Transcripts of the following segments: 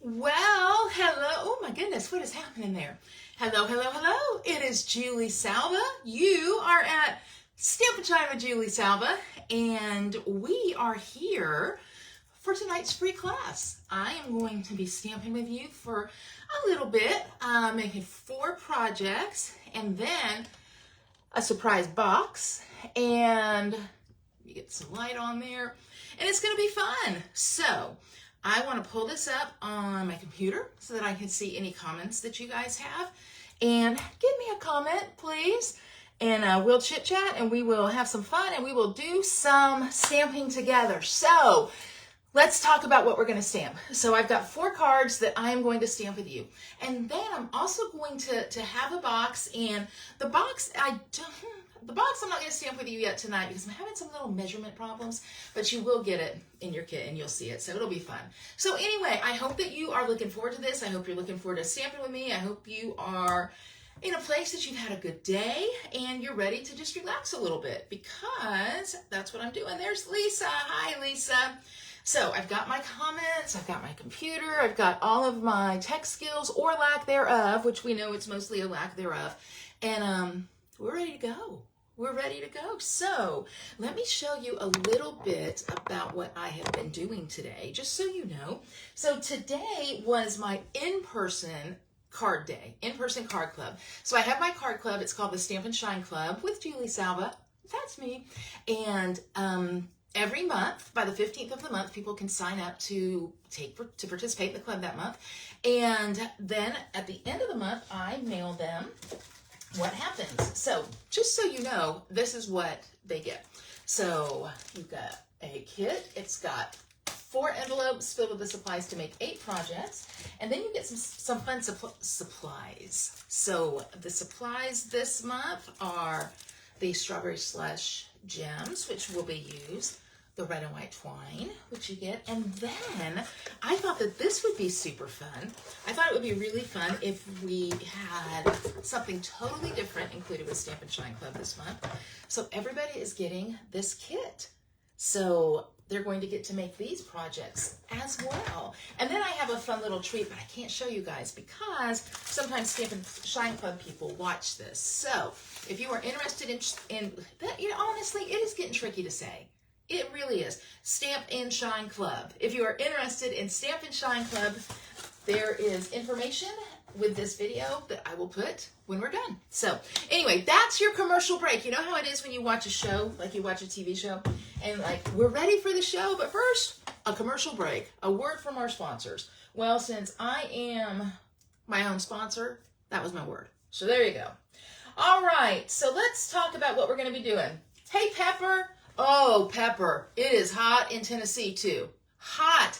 Well, hello. Oh my goodness, what is happening there? Hello, hello, hello. It is Julie Salva. You are at Stampin' Shine with Julie Salva, and we are here for tonight's free class. I am going to be stamping with you for a little bit, making 4 projects, and then a surprise box, and you get some light on there, and it's going to be fun. So I want to pull this up on my computer so that I can see any comments that you guys have. And give me a comment, please. And we'll chit chat and we will have some fun and we will do some stamping together. So let's talk about what we're going to stamp. So I've got 4 cards that I'm going to stamp with you. And then I'm also going to have a box. And the box, I'm not going to stamp with you yet tonight because I'm having some little measurement problems, but you will get it in your kit and you'll see it, so it'll be fun. So anyway, I hope that you are looking forward to this. I hope you're looking forward to stamping with me. I hope you are in a place that you've had a good day and you're ready to just relax a little bit, because that's what I'm doing. There's Lisa. Hi, Lisa. So I've got my comments, I've got my computer, I've got all of my tech skills or lack thereof, which we know it's mostly a lack thereof, and we're ready to go. We're ready to go. So let me show you a little bit about what I have been doing today, just so you know. So today was my in-person card day, in-person card club. So I have my card club. It's called the Stampin' Shine Club with Julie Salva. That's me. And every month, by the 15th of the month, people can sign up to participate in the club that month. And then at the end of the month, I mail them what happens. So just so you know, this is what they get. So you've got a kit. It's got 4 envelopes filled with the supplies to make 8 projects. And then you get some fun supplies. So the supplies this month are the strawberry slush gems, which will be used, the red and white twine, which you get. And then I thought that this would be super fun. I thought it would be really fun if we had something totally different included with Stampin' Shine Club this month. So everybody is getting this kit. So they're going to get to make these projects as well. And then I have a fun little treat, but I can't show you guys because sometimes Stampin' Shine Club people watch this. So if you are interested in that, honestly, it is getting tricky to say. It really is. Stampin' Shine Club. If you are interested in Stampin' Shine Club, there is information with this video that I will put when we're done. So anyway, that's your commercial break. You know how it is when you watch a show, like you watch a TV show, and like, we're ready for the show, but first, a commercial break. A word from our sponsors. Well, since I am my own sponsor, that was my word. So there you go. All right, so let's talk about what we're going to be doing. Hey, Pepper. Oh, Pepper, it is hot in Tennessee too. Hot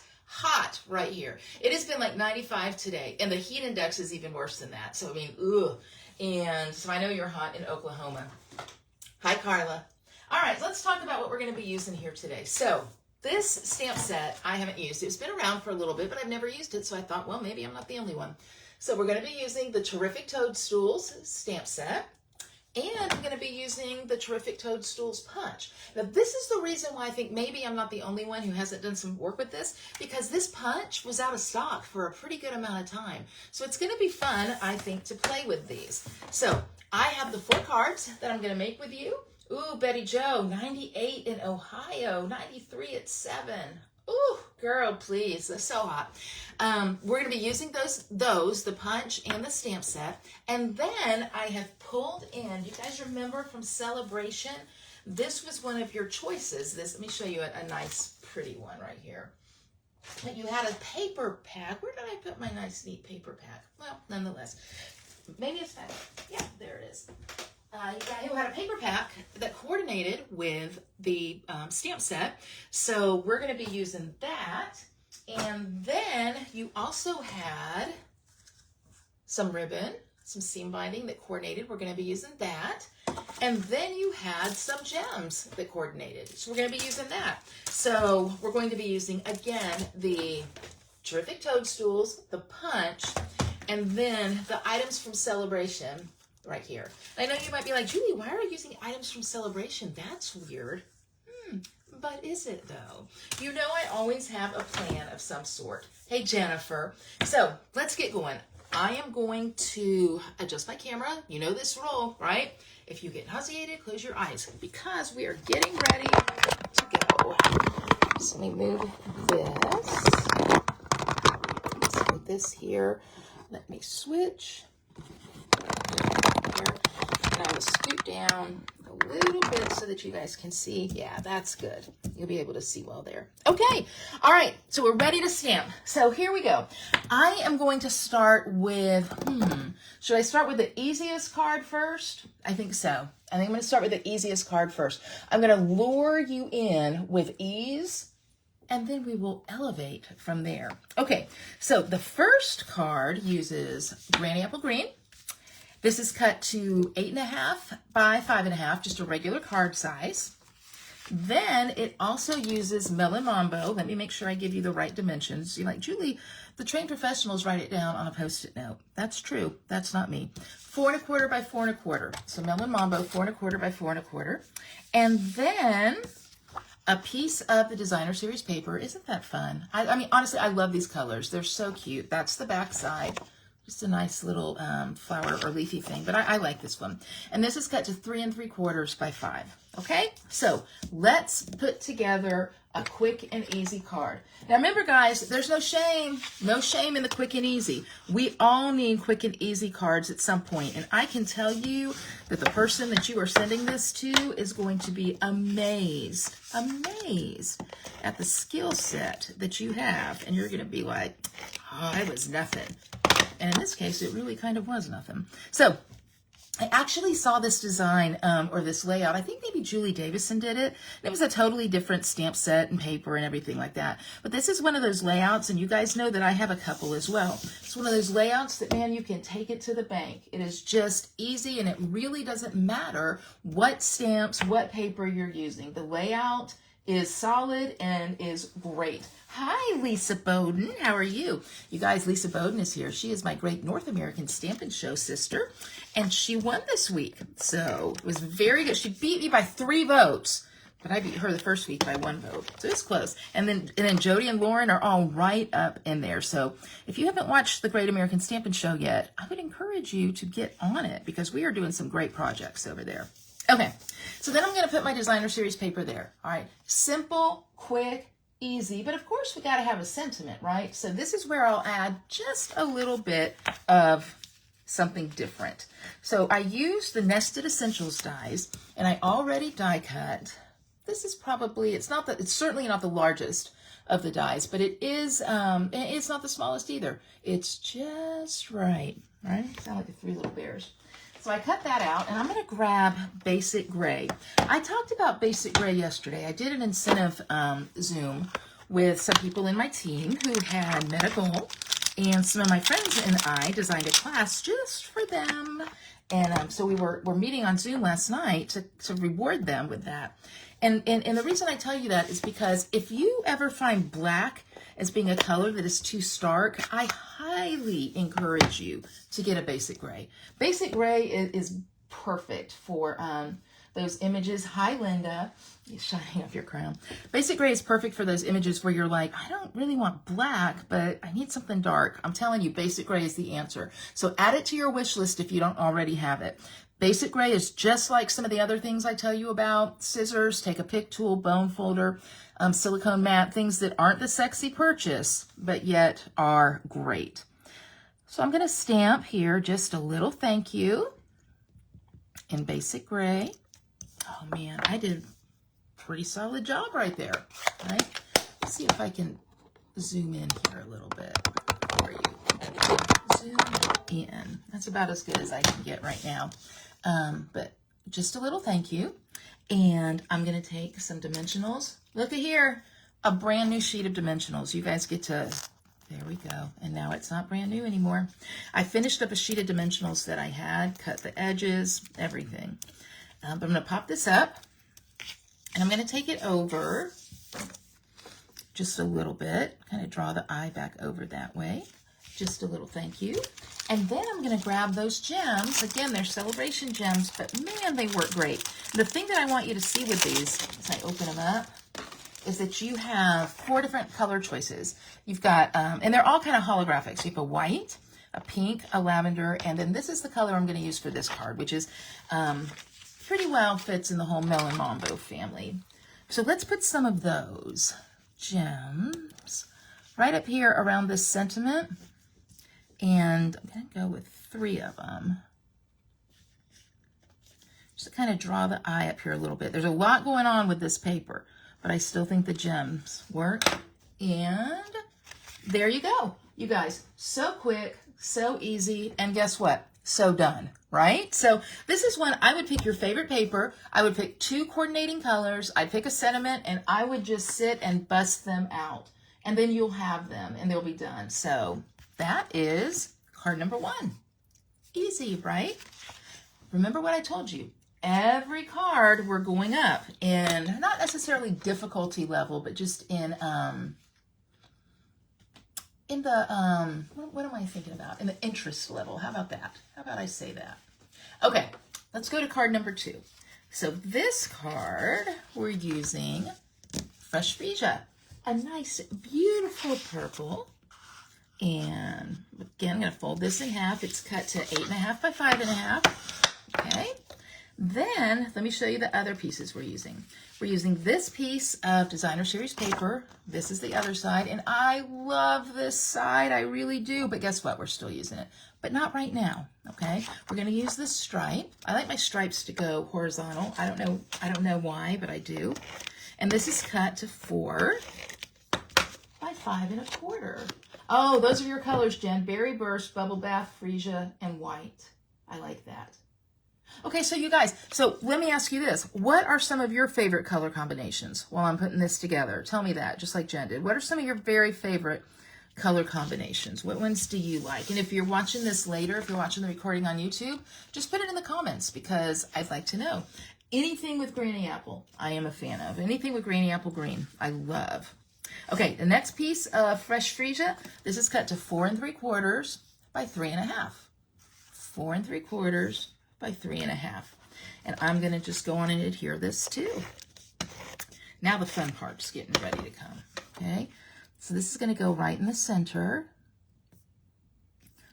right here. It has been like 95 today, and the heat index is even worse than that. So, I mean, ugh. And so I know you're hot in Oklahoma. Hi, Carla. All right, let's talk about what we're going to be using here today. So this stamp set I haven't used. It's been around for a little bit, but I've never used it. So I thought, well, maybe I'm not the only one. So we're going to be using the Terrific Toadstools stamp set. And I'm going to be using the Terrific Toadstools punch. Now, this is the reason why I think maybe I'm not the only one who hasn't done some work with this, because this punch was out of stock for a pretty good amount of time. So it's going to be fun, I think, to play with these. So I have the 4 cards that I'm going to make with you. Ooh, Betty Joe, 98 in Ohio, 93 at 7. Ooh, girl, please, that's so hot. We're going to be using those, the punch and the stamp set. And then I have pulled in, you guys remember from Celebration, this was one of your choices. Let me show you a nice, pretty one right here. You had a paper pack. Where did I put my nice, neat paper pack? Well, nonetheless, maybe it's back. Yeah, there it is. You had a paper pack that coordinated with the stamp set. So we're going to be using that. And then you also had some ribbon, some seam binding that coordinated. We're going to be using that. And then you had some gems that coordinated. So we're going to be using that. So we're going to be using, again, the Terrific Toadstools, the punch, and then the items from Celebration right here. I know you might be like, Julie, why are you using items from Celebration? That's weird. But is it though? You know I always have a plan of some sort. Hey, Jennifer. So let's get going. I am going to adjust my camera. You know this rule, right? If you get nauseated, close your eyes because we are getting ready to go. So let me move this. Let's put this here. Let me switch. Here. And I will scoot down a little bit so that you guys can see. Yeah, that's good. You'll be able to see well there. Okay. All right. So we're ready to stamp. So here we go. I am going to start with, should I start with the easiest card first? I think so. I think I'm going to start with the easiest card first. I'm going to lure you in with ease, and then we will elevate from there. Okay. So the first card uses Granny Apple Green. This is cut to 8.5 by 5.5, just a regular card size. Then it also uses Melon Mambo. Let me make sure I give you the right dimensions. You're like, Julie, the trained professionals write it down on a Post-it note. That's true. That's not me. 4.25 by 4.25. So Melon Mambo, 4.25 by 4.25. And then a piece of the Designer Series paper. Isn't that fun? I mean, honestly, I love these colors. They're so cute. That's the back side. Just a nice little flower or leafy thing, but I like this one. And this is cut to 3 3/4 by 5. Okay, so let's put together a quick and easy card. Now remember, guys, there's no shame in the quick and easy. We all need quick and easy cards at some point, and I can tell you that the person that you are sending this to is going to be amazed at the skill set that you have, and you're going to be like, oh, it was nothing. And in this case, it really kind of was nothing. So I actually saw this design or this layout. I think maybe Julie Davison did it. It was a totally different stamp set and paper and everything like that. But this is one of those layouts, and you guys know that I have a couple as well. It's one of those layouts that, man, you can take it to the bank. It is just easy, and it really doesn't matter what stamps, what paper you're using. The layout is solid and is great. Hi, Lisa Bowden. How are you? You guys, Lisa Bowden is here. She is my great North American Stampin' Show sister, and she won this week. So it was very good. She beat me by 3 votes, but I beat her the first week by 1 vote. So it's close. And then Jody and Lauren are all right up in there. So if you haven't watched the Great American Stampin' Show yet, I would encourage you to get on it because we are doing some great projects over there. Okay, so then I'm going to put my Designer Series paper there. All right, simple, quick, easy, but of course we got to have a sentiment, right? So this is where I'll add just a little bit of something different. So I used the Nested Essentials dies, and I already die cut. This is probably, it's certainly not the largest of the dies, but it is, it's not the smallest either. It's just right? Sound like the 3 little bears. So I cut that out, and I'm going to grab Basic Gray. I talked about Basic Gray yesterday. I did an incentive Zoom with some people in my team who had met a goal, and some of my friends and I designed a class just for them. And so we're meeting on Zoom last night to reward them with that. And the reason I tell you that is because if you ever find black as being a color that is too stark, I highly encourage you to get a Basic Gray. Basic Gray is perfect for those images. Hi, Linda. You're shining off your crown. Basic Gray is perfect for those images where you're like, I don't really want black, but I need something dark. I'm telling you, Basic Gray is the answer. So add it to your wish list if you don't already have it. Basic Gray is just like some of the other things I tell you about. Scissors, take a pick tool, bone folder, silicone mat, things that aren't the sexy purchase, but yet are great. So I'm going to stamp here just a little thank you in Basic Gray. Oh man, I did a pretty solid job right there, right? Let's see if I can zoom in here a little bit for you. Zoom in. That's about as good as I can get right now. But just a little thank you. And I'm going to take some dimensionals. Look at here, a brand new sheet of dimensionals. You guys get to, there we go. And now it's not brand new anymore. I finished up a sheet of dimensionals that I had, cut the edges, everything. But I'm going to pop this up, and I'm going to take it over just a little bit, kind of draw the eye back over that way. Just a little thank you. And then I'm going to grab those gems. Again, they're celebration gems, but man, they work great. The thing that I want you to see with these, as I open them up, is that you have 4 different color choices. You've got, and they're all kind of holographic. So you have a white, a pink, a lavender, and then this is the color I'm going to use for this card, which is pretty well fits in the whole Melon Mambo family. So let's put some of those gems right up here around this sentiment. And I'm going to go with 3 of them. Just to kind of draw the eye up here a little bit. There's a lot going on with this paper, but I still think the gems work. And there you go. You guys, so quick, so easy, and guess what? So done, right? So this is when I would pick your favorite paper. I would pick 2 coordinating colors. I'd pick a sentiment, and I would just sit and bust them out. And then you'll have them, and they'll be done. So that is card number 1. Easy, right? Remember what I told you. Every card we're going up in, not necessarily difficulty level, but just in the, what am I thinking about? In the interest level. How about that? How about I say that? Okay, let's go to card number 2. So this card, we're using Fresh Freesia. A nice, beautiful purple. And again, I'm going to fold this in half. It's cut to 8.5 by 5.5. Okay. Then let me show you the other pieces we're using. We're using this piece of designer series paper. This is the other side. And I love this side. I really do. But guess what? We're still using it. But not right now. Okay. We're going to use this stripe. I like my stripes to go horizontal. I don't know why, but I do. And this is cut to 4 by 5.25. Oh, those are your colors, Jen. Berry Burst, Bubble Bath, Freesia, and White. I like that. Okay, so you guys, so let me ask you this. What are some of your favorite color combinations while I'm putting this together? Tell me that, just like Jen did. What are some of your very favorite color combinations? What ones do you like? And if you're watching this later, if you're watching the recording on YouTube, just put it in the comments because I'd like to know. Anything with Granny Apple, I am a fan of. Anything with Granny Apple Green, I love. Okay, the next piece of Fresh Freesia, this is cut to 4 3/4 by 3.5. 4 3/4 by 3.5. And I'm going to just go on and adhere this too. Now the fun part's getting ready to come. Okay, so this is going to go right in the center.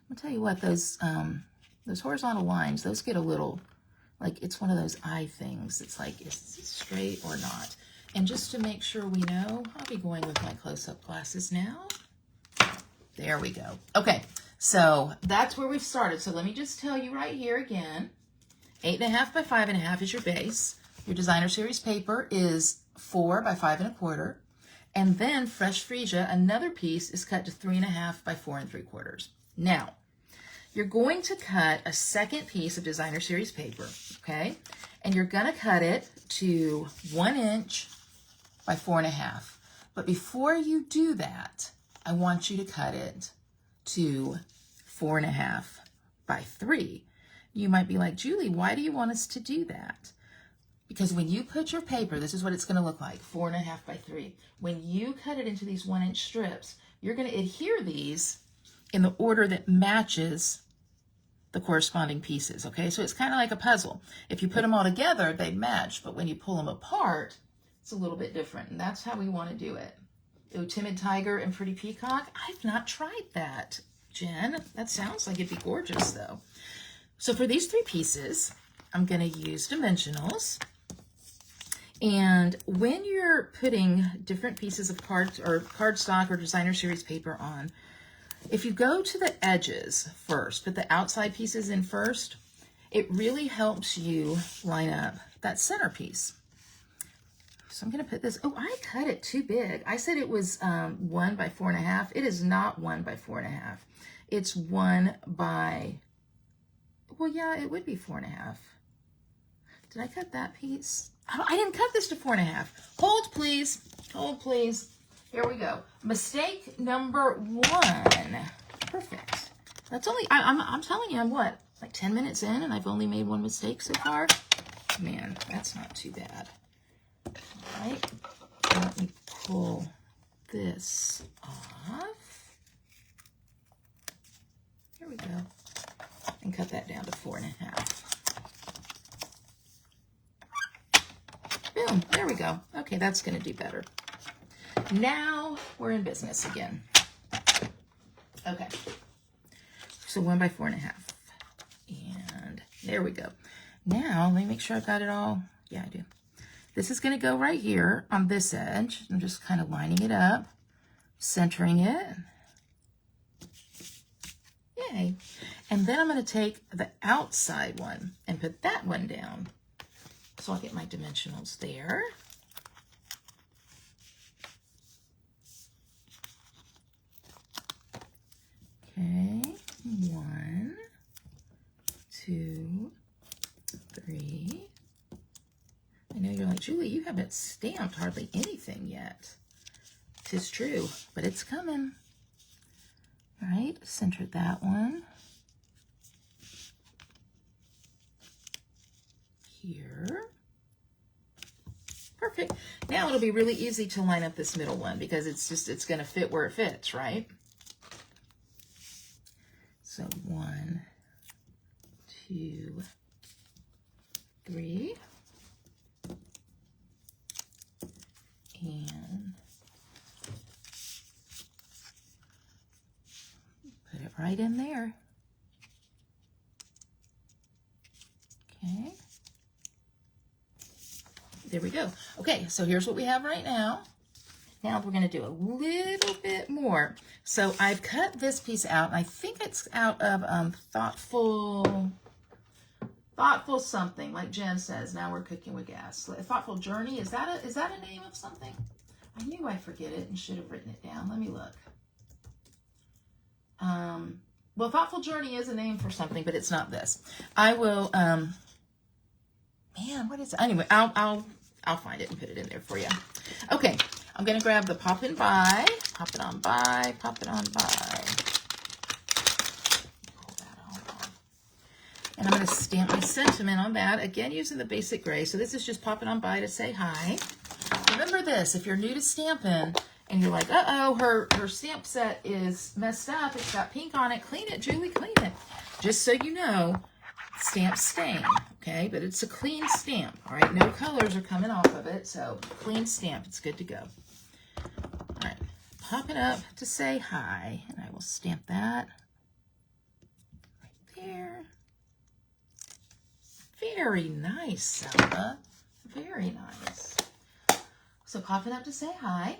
I'll tell you what, those horizontal lines, those get a little, like it's one of those eye things. It's like, is it straight or not? And just to make sure we know, I'll be going with my close-up glasses now. There we go. Okay, so that's where we've started. So let me just tell you right here again, 8.5 by 5.5 is your base. Your designer series paper is 4 by 5.25. And then Fresh Freesia, another piece, is cut to 3.5 by 4 3/4. Now, you're going to cut a second piece of designer series paper, okay? And you're gonna cut it to 1 inch by 4.5. But before you do that, I want you to cut it to 4.5 by 3. You might be like, Julie, why do you want us to do that? Because when you put your paper, this is what it's going to look like, 4.5 by 3. When you cut it into these 1 inch strips, you're going to adhere these in the order that matches the corresponding pieces, okay? So it's kind of like a puzzle. If you put them all together, they match, but when you pull them apart, it's a little bit different, and that's how we want to do it. Oh, Timid Tiger and Pretty Peacock? I've not tried that, Jen. That sounds like it'd be gorgeous, though. So for these 3 pieces, I'm going to use dimensionals. And when you're putting different pieces of cardstock or designer series paper on, if you go to the edges first, put the outside pieces in first, it really helps you line up that centerpiece. So I'm going to put this, oh, I cut it too big. I said it was 1 by 4.5. It is not 1 by 4.5. It's 1 by, well, yeah, it would be 4.5. Did I cut that piece? Oh, I didn't cut this to 4.5. Hold, please. Hold, please. Here we go. Mistake number 1. Perfect. That's only, I'm telling you, I'm what, like 10 minutes in and I've only made 1 mistake so far? Man, that's not too bad. All right. Let me pull this off. Here we go. And cut that down to 4.5. Boom, there we go. Okay, that's going to do better. Now we're in business again. Okay. So 1 by 4.5. And there we go. Now, let me make sure I've got it all. Yeah, I do. This is going to go right here on this edge. I'm just kind of lining it up, centering it. Yay. And then I'm going to take the outside one and put that one down. So I'll get my dimensionals there. Okay, 1, 2, 3. I know you're like, Julie, you haven't stamped hardly anything yet. 'Tis true, but it's coming. All right, center that one. Here. Perfect. Now it'll be really easy to line up this middle one because it's going to fit where it fits, right? So 1, 2, 3. And put it right in there. Okay. There we go. Okay, so here's what we have right now. Now we're going to do a little bit more. So I've cut this piece out, and I think it's out of thoughtful something, like Jen says. Now we're cooking with gas. Thoughtful Journey, is that a name of something? I knew I'd forget it and should have written it down. Let me look. Well, Thoughtful Journey is a name for something, but it's not this. I will. Man, what is it? Anyway, I'll find it and put it in there for you. Okay, I'm gonna grab the pop and buy, pop it on by, pop it on by. Pull that all off. And I'm gonna stamp my sentiment on that again using the basic gray. So this is just pop it on by to say hi. Remember this: if you're new to stamping and you're like, uh-oh, her stamp set is messed up, it's got pink on it, clean it, Julie, clean it. Just so you know, stamps stain, okay? But it's a clean stamp, all right? No colors are coming off of it, so clean stamp, it's good to go. All right, pop it up to say hi, and I will stamp that right there. Very nice, Selma. Very nice. So pop it up to say hi.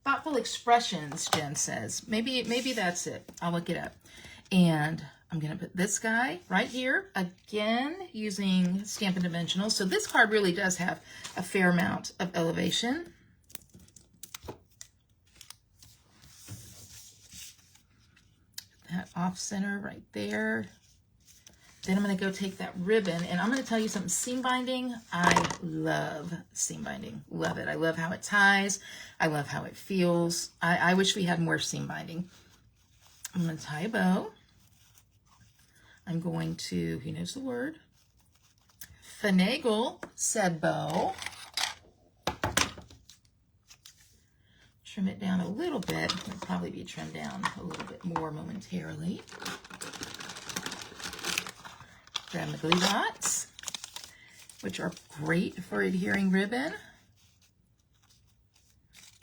Thoughtful Expressions, Jen says. Maybe that's it. I'll look it up. And I'm going to put this guy right here, again, using Stampin' Dimensionals. So this card really does have a fair amount of elevation. That off center right there. Then I'm going to go take that ribbon, and I'm going to tell you something. Seam binding, I love seam binding. Love it. I love how it ties. I love how it feels. I wish we had more seam binding. I'm going to tie a bow. I'm going to, who knows the word, finagle said bow. Trim it down a little bit. It'll probably be trimmed down a little bit more momentarily. Grab the glue dots, which are great for adhering ribbon.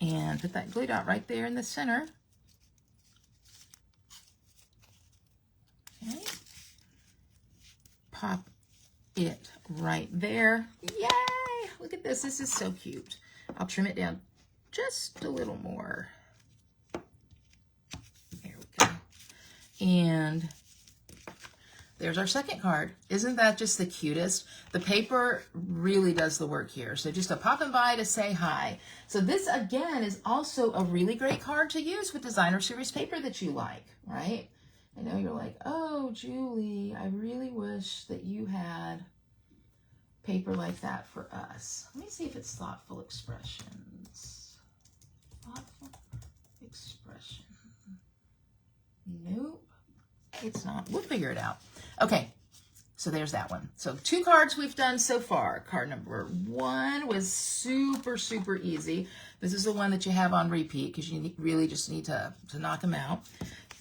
And put that glue dot right there in the center. Okay. Pop it right there. Yay! Look at this. This is so cute. I'll trim it down just a little more. There we go. And there's our second card. Isn't that just the cutest? The paper really does the work here. So just a pop and by to say hi. So this, again, is also a really great card to use with designer series paper that you like, right? I know you're like, oh, Julie, I really wish that you had paper like that for us. Let me see if it's Thoughtful Expressions. Thoughtful Expression. Nope, it's not. We'll figure it out. Okay, so there's that one. So 2 cards we've done so far. Card number 1 was super, super easy. This is the one that you have on repeat because you really just need to knock them out.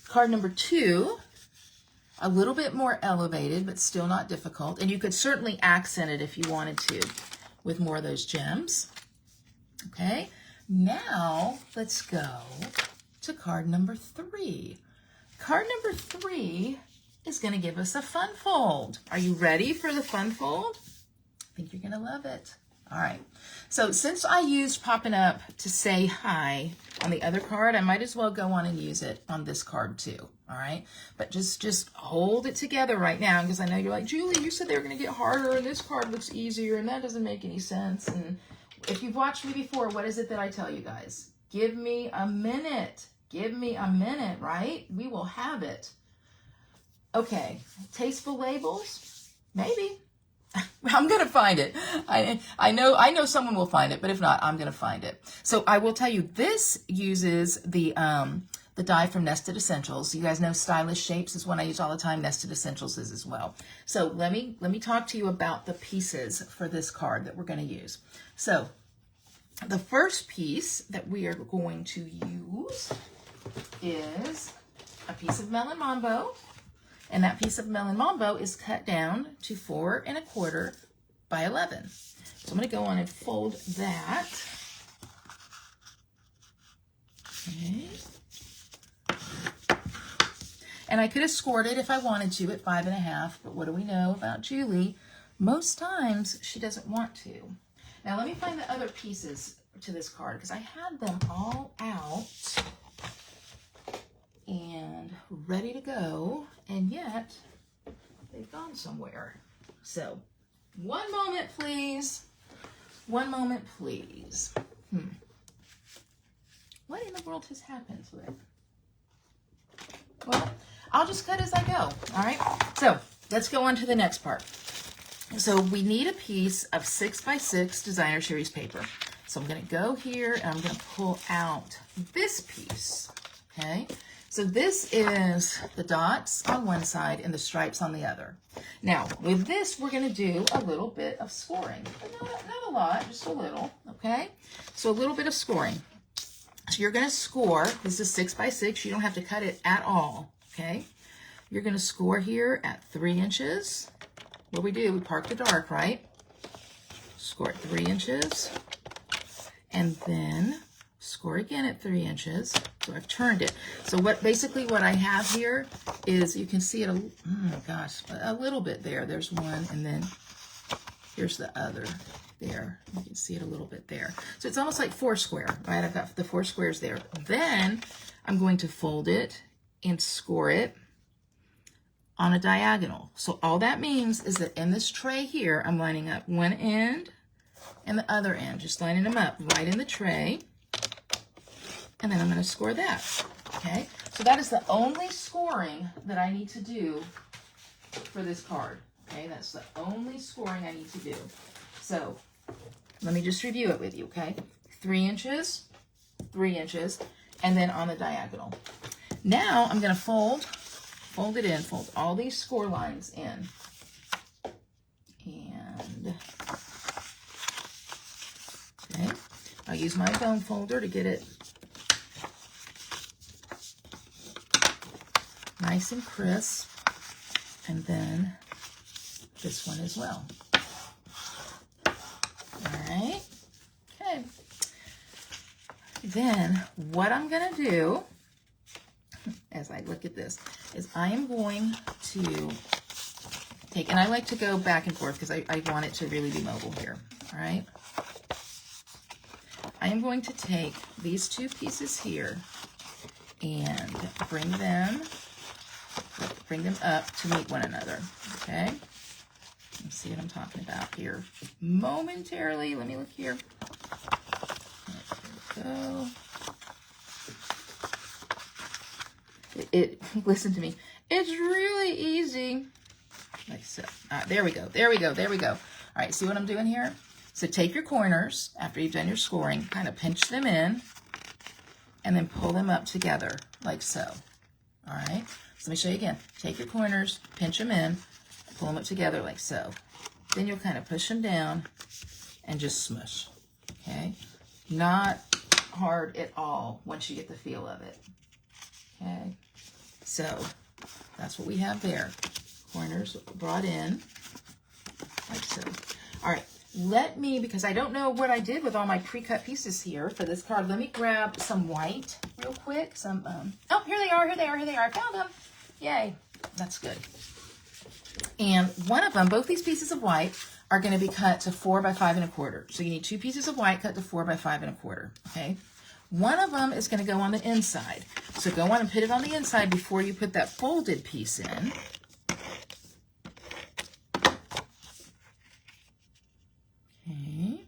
Card number 2, a little bit more elevated, but still not difficult. And you could certainly accent it if you wanted to with more of those gems. Okay, Now, let's go to card number 3. Card number 3 is going to give us a fun fold. Are you ready for the fun fold? I think you're going to love it. All right. So since I used popping up to say hi on the other card, I might as well go on and use it on this card too. All right. But just hold it together right now, because I know you're like, Julie, you said they were going to get harder and this card looks easier, and that doesn't make any sense. And if you've watched me before, what is it that I tell you guys? Give me a minute. Give me a minute, right? We will have it. Okay. Tasteful labels? Maybe. I'm going to find it. I know someone will find it, but if not, I'm going to find it. So I will tell you, this uses the die from Nested Essentials. You guys know Stylish Shapes is one I use all the time. Nested Essentials is as well. So let me talk to you about the pieces for this card that we're going to use. So the first piece that we are going to use is a piece of Melon Mambo. And that piece of Melon Mambo is cut down to 4 1/4 by 11. So I'm going to go on and fold that. Okay. And I could have scored it if I wanted to at 5 1/2, but what do we know about Julie? Most times she doesn't want to. Now let me find the other pieces to this card, because I had them all out and ready to go, and yet they've gone somewhere. So, one moment, please. One moment, please. What in the world has happened to it? Well, I'll just cut as I go, all right? So, let's go on to the next part. So, we need a piece of 6 by 6 designer series paper. So, I'm going to go here, and I'm going to pull out this piece, okay? So this is the dots on one side and the stripes on the other. Now, with this, we're going to do a little bit of scoring. Not a lot, just a little, okay? So a little bit of scoring. So you're going to score. This is 6 by 6. You don't have to cut it at all, okay? You're going to score here at 3 inches. What we do, we park the dark, right? Score at 3 inches. And then score again at 3 inches. So I've turned it. So basically what I have here is, you can see it, a little bit there. There's one, and then here's the other there. You can see it a little bit there. So it's almost like 4 square, right? I've got the 4 squares there. Then I'm going to fold it and score it on a diagonal. So all that means is that in this tray here, I'm lining up one end and the other end, just lining them up right in the tray. And then I'm going to score that, okay? So that is the only scoring that I need to do for this card, okay? That's the only scoring I need to do. So let me just review it with you, okay? 3 inches, 3 inches, and then on the diagonal. Now I'm going to fold it in, fold all these score lines in. And, okay, I'll use my bone folder to get it nice and crisp, and then this one as well. All right, okay. Then what I'm going to do, as I look at this, is I am going to take, and I like to go back and forth because I want it to really be mobile here, all right? I am going to take these 2 pieces here and bring them up to meet one another, okay? Let's see what I'm talking about here momentarily. Let me look here. There we go. Listen to me. It's really easy. Like so. There we go. There we go. There we go. All right, see what I'm doing here? So take your corners after you've done your scoring, kind of pinch them in, and then pull them up together like so. All right? So let me show you again. Take your corners, pinch them in, pull them up together like so. Then you'll kind of push them down and just smush, okay? Not hard at all once you get the feel of it, okay? So that's what we have there. Corners brought in like so. All right, let me, because I don't know what I did with all my pre-cut pieces here for this card, let me grab some white real quick. Some, oh, here they are, here they are, here they are. I found them. Yay. That's good. And one of them, both these pieces of white are going to be cut to 4 by 5 1/4. So you need 2 pieces of white cut to 4 by 5 1/4. Okay. One of them is going to go on the inside. So go on and put it on the inside before you put that folded piece in. Okay.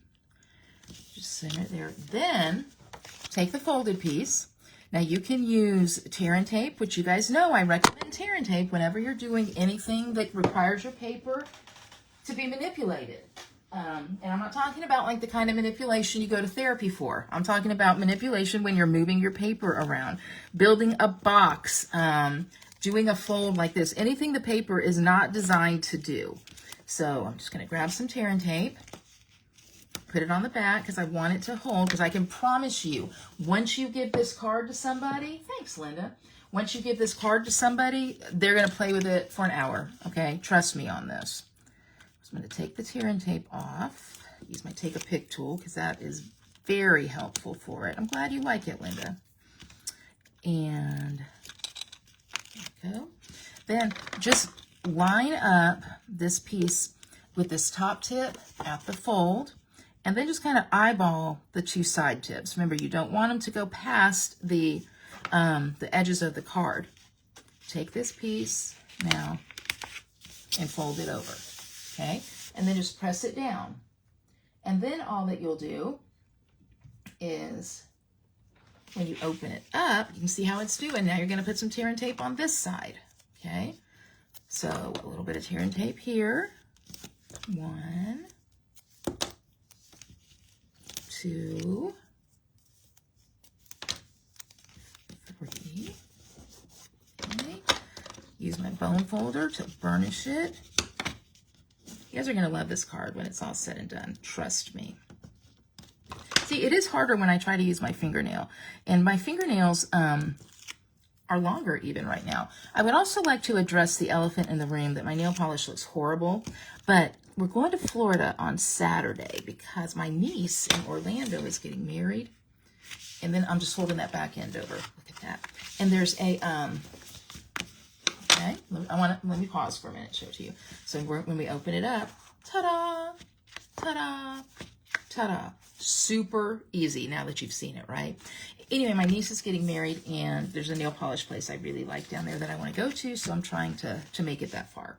Just center it there. Then take the folded piece. Now you can use tear and tape, which you guys know I recommend tear and tape whenever you're doing anything that requires your paper to be manipulated. And I'm not talking about like the kind of manipulation you go to therapy for. I'm talking about manipulation when you're moving your paper around, building a box, doing a fold like this, anything the paper is not designed to do. So I'm just going to grab some tear and tape, put it on the back because I want it to hold, because I can promise you, once you give this card to somebody, thanks Linda, once you give this card to somebody, they're going to play with it for an hour, okay? Trust me on this. So I'm going to take the tear and tape off, use my take a pick tool because that is very helpful for it. I'm glad you like it, Linda. And there we go. Then just line up this piece with this top tip at the fold, and then just kind of eyeball the 2 side tips. Remember, you don't want them to go past the edges of the card. Take this piece now and fold it over, okay? And then just press it down. And then all that you'll do is, when you open it up, you can see how it's doing. Now you're going to put some tear and tape on this side, okay? So a little bit of tear and tape here. 1, 2, 3. Okay. Use my bone folder to burnish it. You guys are going to love this card when it's all said and done. Trust me. See, it is harder when I try to use my fingernail. And my fingernails are longer even right now. I would also like to address the elephant in the room that my nail polish looks horrible. But we're going to Florida on Saturday because my niece in Orlando is getting married. And then I'm just holding that back end over. Look at that. And there's a, okay, let me pause for a minute and show it to you. So when we open it up, ta-da, ta-da, ta-da. Super easy now that you've seen it, right? Anyway, my niece is getting married and there's a nail polish place I really like down there that I want to go to. So I'm trying to make it that far.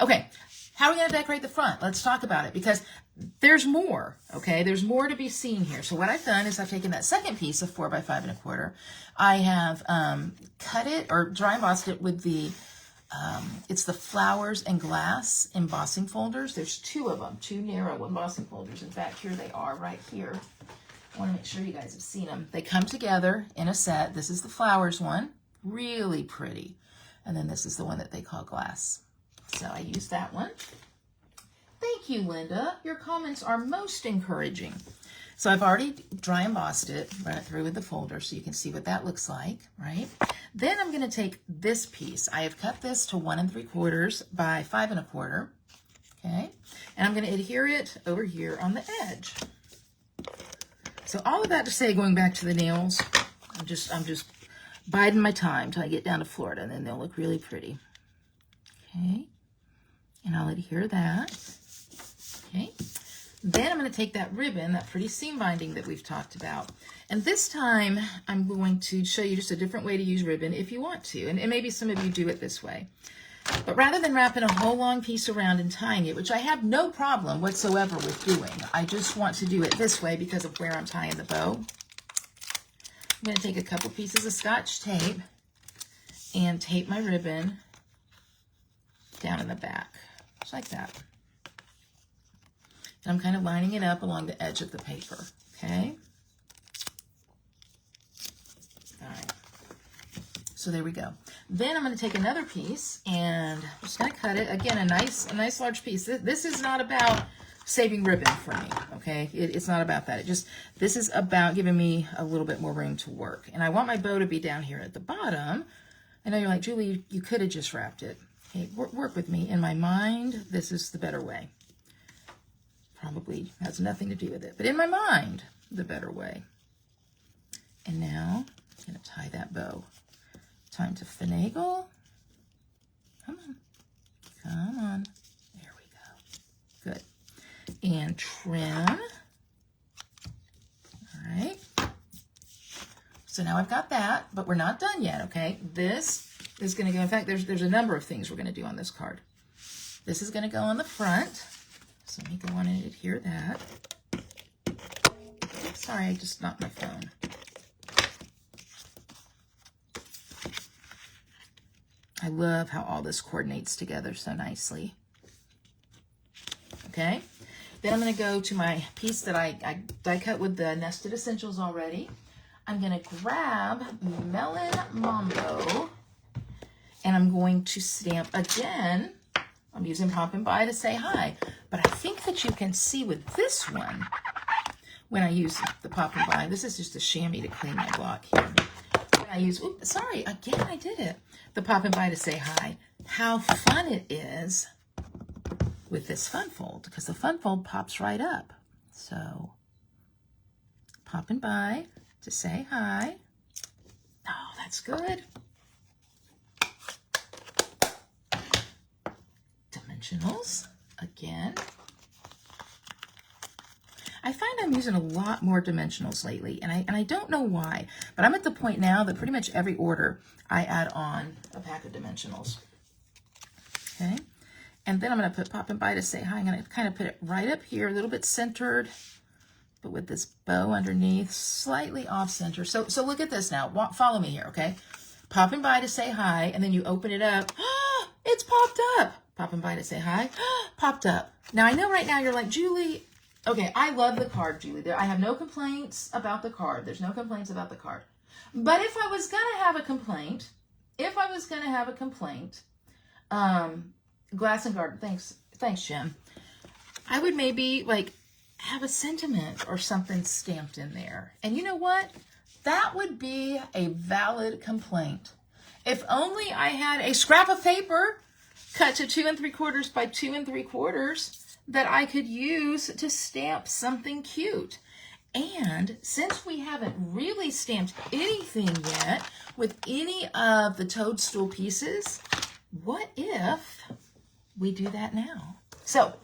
Okay. How are we going to decorate the front? Let's talk about it because there's more, okay? There's more to be seen here. So what I've done is I've taken that second piece of 4 by 5 1/4. I have cut it or dry embossed it with the, it's the flowers and glass embossing folders. There's 2 of them, 2 narrow embossing folders. In fact, here they are right here. I want to make sure you guys have seen them. They come together in a set. This is the flowers one, really pretty. And then this is the one that they call glass. So I used that one. Thank you, Linda. Your comments are most encouraging. So I've already dry embossed it, run it through with the folder so you can see what that looks like, right? Then I'm going to take this piece. I have cut this to 1 3/4 by 5 1/4, okay? And I'm going to adhere it over here on the edge. So all of that to say, going back to the nails, I'm just biding my time till I get down to Florida, and then they'll look really pretty. Okay. And I'll adhere that. Okay. Then I'm going to take that ribbon, that pretty seam binding that we've talked about. And this time I'm going to show you just a different way to use ribbon if you want to. And maybe some of you do it this way. But rather than wrapping a whole long piece around and tying it, which I have no problem whatsoever with doing, I just want to do it this way because of where I'm tying the bow. I'm going to take a couple pieces of Scotch tape and tape my ribbon down in the back, just like that. And I'm kind of lining it up along the edge of the paper, okay? All right. So there we go. Then I'm going to take another piece and I'm just going to cut it. Again, a nice large piece. This is not about saving ribbon for me, okay? It's not about that. This is about giving me a little bit more room to work. And I want my bow to be down here at the bottom. I know you're like, Julie, you could have just wrapped it. Okay, work with me. In my mind, this is the better way. probably has nothing to do with it, but in my mind, the better way. And now I'm going to tie that bow. Time to finagle. Come on. Come on. There we go. Good. And trim. All right. So now I've got that, but we're not done yet, okay? This is going to go, in fact, there's a number of things we're going to do on this card. This is going to go on the front. So let me go on and adhere that. Sorry, I just knocked my phone. I love how all this coordinates together so nicely. Okay, then I'm going to go to my piece that I die cut with the nested essentials already. I'm going to grab Melon Mambo, and I'm going to stamp again. I'm using Pop and Buy to say hi, but I think that you can see with this one, when I use the Pop and Buy, this is just a chamois to clean my block here. When I use, oops, sorry, again I did it. The Pop and Buy to say hi, how fun it is with this fun fold, because the fun fold pops right up. So, Pop and Buy to say hi. Oh, that's good. Dimensionals again. I find I'm using a lot more dimensionals lately, and I don't know why, but I'm at the point now that pretty much every order I add on a pack of dimensionals. Okay, and then I'm going to put Pop and Buy to say hi. I'm going to kind of put it right up here, a little bit centered, but with this bow underneath, slightly off center. So look at this now. Follow me here, okay? Pop and Buy to say hi, and then you open it up. It's popped up. Pop and Buy to say hi. Popped up. Now, I know right now you're like, Julie, okay, I love the card, Julie. I have no complaints about the card. There's no complaints about the card. But if I was going to have a complaint, Glass and Garden, thanks, Jim. I would maybe, like, have a sentiment or something stamped in there. And you know what? That would be a valid complaint. If only I had a scrap of paper cut to 2 3/4 by 2 3/4 that I could use to stamp something cute. And since we haven't really stamped anything yet with any of the toadstool pieces, what if we do that now? So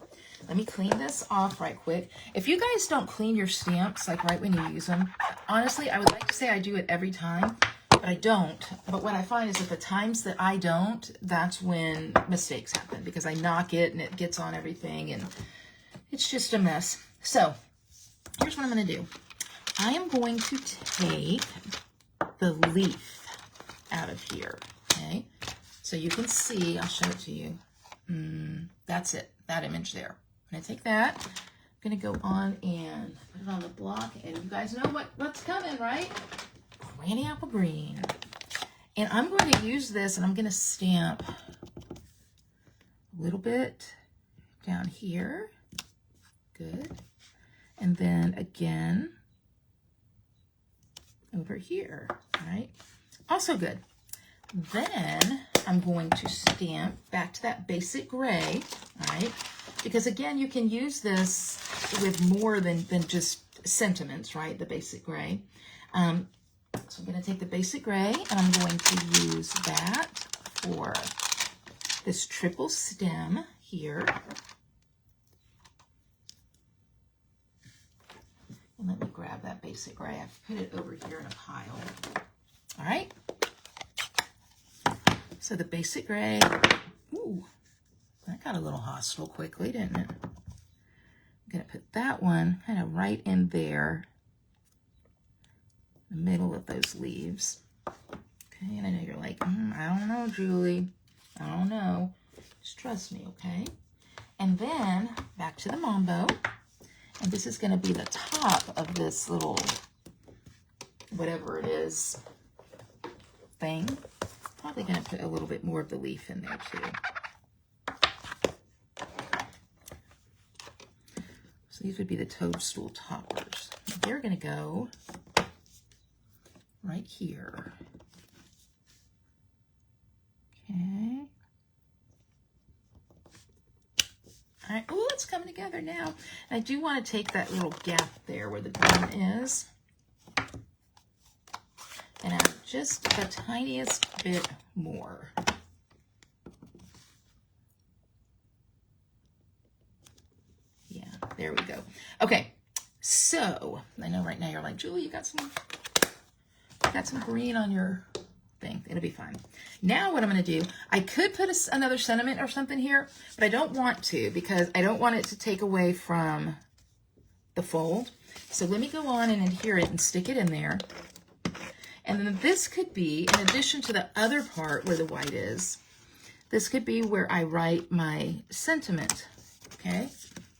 let me clean this off right quick. If you guys don't clean your stamps like right when you use them, honestly, I would like to say I do it every time, but I don't. But what I find is that the times that I don't, that's when mistakes happen, because I knock it and it gets on everything and it's just a mess. So here's what I'm going to do. I am going to take the leaf out of here, okay? So you can see, I'll show it to you. That's it, that image there. I'm going to take that. I'm going to go on and put it on the block, and you guys know what's coming, right? Granny Apple Green. And I'm going to use this, and I'm going to stamp a little bit down here. Good. And then again over here, right? Also good. Then I'm going to stamp back to that basic gray, right? Because again, you can use this with more than just sentiments, right? The basic gray. So I'm going to take the basic gray, and I'm going to use that for this triple stem here. And let me grab that basic gray. I've put it over here in a pile. All right. So the basic gray. Ooh, that got a little hostile quickly, didn't it? I'm going to put that one kind of right in there, in the middle of those leaves. Okay, and I know you're like, I don't know, Julie. I don't know. Just trust me, okay? And then back to the Mambo. And this is going to be the top of this little, whatever it is, thing. Probably going to put a little bit more of the leaf in there too. So these would be the toadstool toppers. They're going to go right here. Okay. All right, oh, it's coming together now. And I do want to take that little gap there where the green is and add just the tiniest bit more. Yeah, there we go. Okay, so I know right now you're like, Julie, you got some green on your thing. It'll be fine. Now what I'm going to do, I could put another sentiment or something here, but I don't want to because I don't want it to take away from the fold. So let me go on and adhere it and stick it in there. And then this could be, in addition to the other part where the white is, this could be where I write my sentiment. Okay,